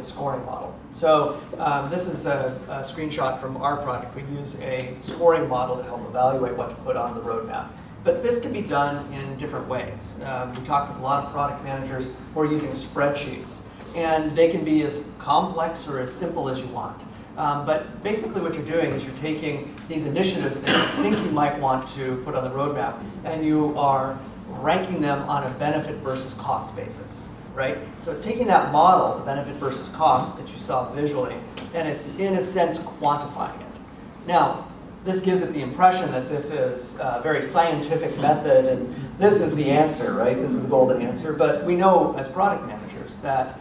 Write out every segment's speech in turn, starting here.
scoring model. So this is a screenshot from our project. We use a scoring model to help evaluate what to put on the roadmap. But this can be done in different ways. We talked with a lot of product managers who are using spreadsheets. And they can be as complex or as simple as you want. But basically what you're doing is you're taking these initiatives that you think you might want to put on the roadmap, and you are ranking them on a benefit versus cost basis, right? So it's taking that model, the benefit versus cost that you saw visually, and it's in a sense quantifying it. Now, this gives it the impression that this is a very scientific method and this is the answer, right? This is the golden answer. But we know as product managers that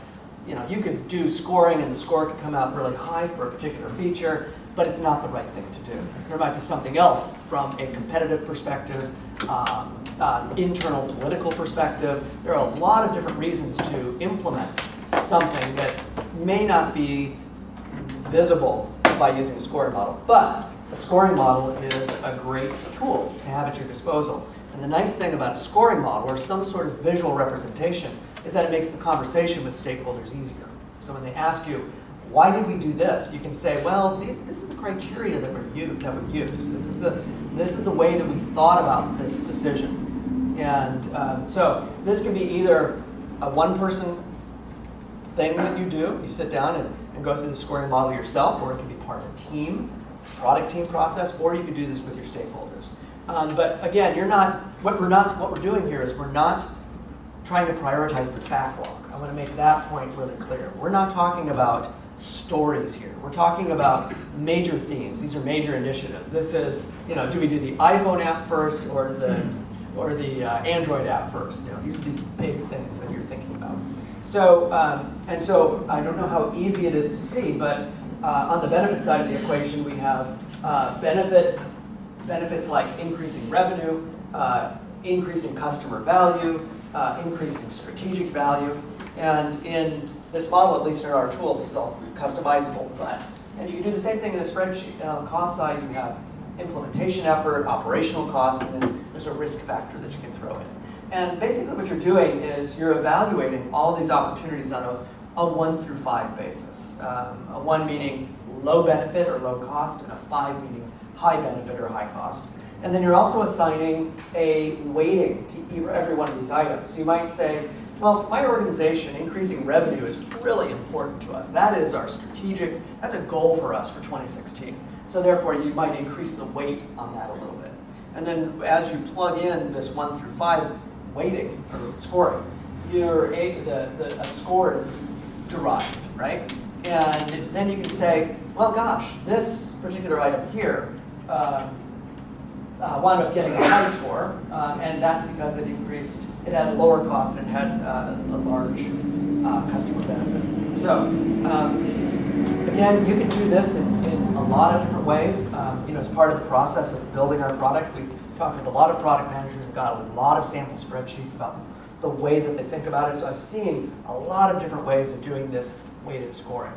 you could do scoring and the score could come out really high for a particular feature, but it's not the right thing to do. There might be something else from a competitive perspective, internal political perspective. There are a lot of different reasons to implement something that may not be visible by using a scoring model. But a scoring model is a great tool to have at your disposal. And the nice thing about a scoring model or some sort of visual representation is that it makes the conversation with stakeholders easier. So when they ask you, why did we do this? You can say, well, this is the criteria that we used. This is the way that we thought about this decision. And so this can be either a one-person thing that you do. You sit down and go through the scoring model yourself, or it can be part of a team, product team process, or you can do this with your stakeholders. But again, what we're doing here is we're not trying to prioritize the backlog. I want to make that point really clear. We're not talking about stories here. We're talking about major themes. These are major initiatives. This is, do we do the iPhone app first or the Android app first? These big things that you're thinking about. So, and so I don't know how easy it is to see, but on the benefit side of the equation, we have benefits like increasing revenue, increasing customer value, increasing strategic value. And in this model, at least in our tool, this is all customizable. And you can do the same thing in a spreadsheet. And on the cost side, you have implementation effort, operational cost, and then there's a risk factor that you can throw in. And basically what you're doing is you're evaluating all these opportunities on a 1 through 5 basis. A 1 meaning low benefit or low cost, and a 5 meaning high benefit or high cost. And then you're also assigning a weighting to every one of these items. So you might say, well, for my organization, increasing revenue is really important to us. That is our strategic, that's a goal for us for 2016. So therefore, you might increase the weight on that a little bit. And then as you plug in this 1 through 5 weighting or scoring, a score is derived, right? And then you can say, well, gosh, this particular item here wound up getting a high score, and that's because it had a lower cost and it had a large customer benefit. So again, you can do this in a lot of different ways. As part of the process of building our product, we talked with a lot of product managers and got a lot of sample spreadsheets about the way that they think about it. So I've seen a lot of different ways of doing this weighted scoring.